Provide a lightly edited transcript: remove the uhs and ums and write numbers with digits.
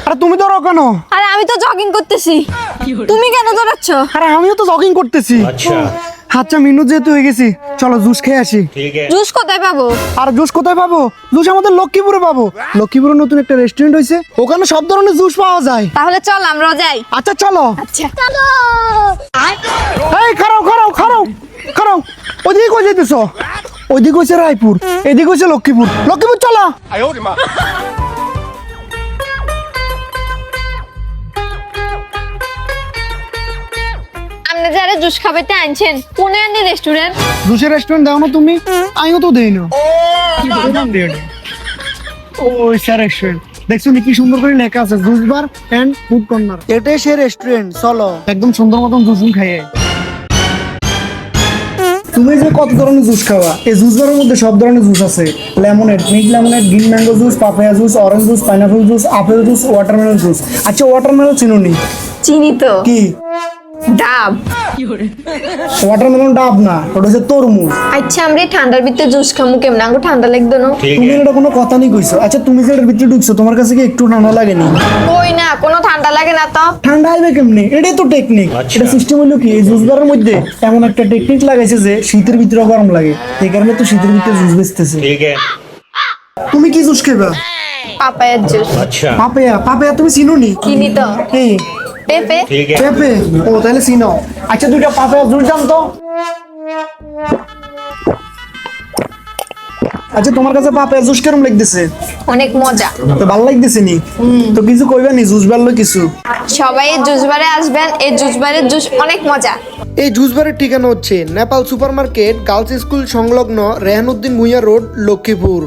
আরে তুমি ধরো কেন? আরে আমি তো জগিং করতেছি, তুমি কেন দৌড়াচ্ছ? আরে আমিও তো জগিং করতেছি। আচ্ছা মিনু যেহেতু হয়ে গেছি, চলো জুস খেয়ে আসি। জুস কোথায় পাবো? আর জুস কোথায় পাবো? জুস আমাদের লক্ষ্মীপুরে পাবো। লক্ষ্মীপুরে নতুন একটা রেস্টুরেন্ট হয়েছে, ওখানে সব ধরনের জুস পাওয়া যায়। তাহলে চল আমরাও যাই। আচ্ছা চলো। আচ্ছা চলো। এই খারাও খারাও খারাও খারাও, ওইদিকে কই যেতেছ? ওইদিকে হচ্ছে রায়পুর, এদিকে হচ্ছে লক্ষ্মীপুর। লক্ষ্মীপুর চলো। আপনি যারা জুস খাবাইতে আনছেন কোনে আনি রেস্টুরেন্ট? জুসের রেস্টুরেন্ট দাও না তুমি? আমিও তো দেই না। ওই স্যার রেস্টুরেন্ট দেখছো নি কি সুন্দর করে লেখা আছে, juice bar and food corner. এটাই সে রেস্টুরেন্ট, চলো একদম সুন্দর মতন জুস খাইয়ে। তুমি যে কত ধরনের জুস খাওয়া, এই জুস বারের মধ্যে সব ধরনের জুস আছে। Lemonade, mid lemonade, green mango juice, papaya juice, orange juice, pineapple juice, apple juice, watermelon juice. আচ্ছা ওয়াটারমেলন চিনো নি? চিনি তো। কি? ডাব। ওয়াটারমেলন ডাব না, ওটা হচ্ছে তরমুজ। আচ্ছা আমরা ঠান্ডার ভিতরে জুস খামু কেমন? আঙ্গু ঠান্ডা লাগতো না? তুমি এটা কোনো কথা নেই কইছো। আচ্ছা তুমি যে এটার ভিতরে ঢুকছো, তোমার কাছে কি একটু ঠান্ডা লাগেনি? কই না, কোনো ঠান্ডা লাগে না তো। ঠান্ডা আসবে কেমনি? এটাই তো টেকনিক। এটা সিস্টেম হলো কি, এই জুস বারের মধ্যে এমন একটা টেকনিক লাগাইছে যে শীতের ভিতরে গরম লাগে, এই কারণে তো শীতের ভিতরে জুস বেচতেছে। তুমি কি জুস খাইবা? পাপায়ার জুস। পাপায়া? পাপায়া তুমি চিনো নি? চিনি তো। কি? পেঁপে। পেঁপে? ও তাহলে চিনো। আচ্ছা দুইটা পাপায়া জুস দাম তো। আচ্ছা তোমার কাছে পাপায়া জুস কেরম লাগতেছে? অনেক মজা। তো ভালো লাগতেছে নি? তো কিছু কইবা নি, জুস বারলো কিছু? সবাই এই জুস বারে আসবেন, এই জুস বারের জুস অনেক মজা। এই জুস বারের ঠিকানা হচ্ছে Nepal super market, girls school সংলগ্ন রেহানুদ্দিন ভুঁইয়া রোড, লক্ষ্মীপুর।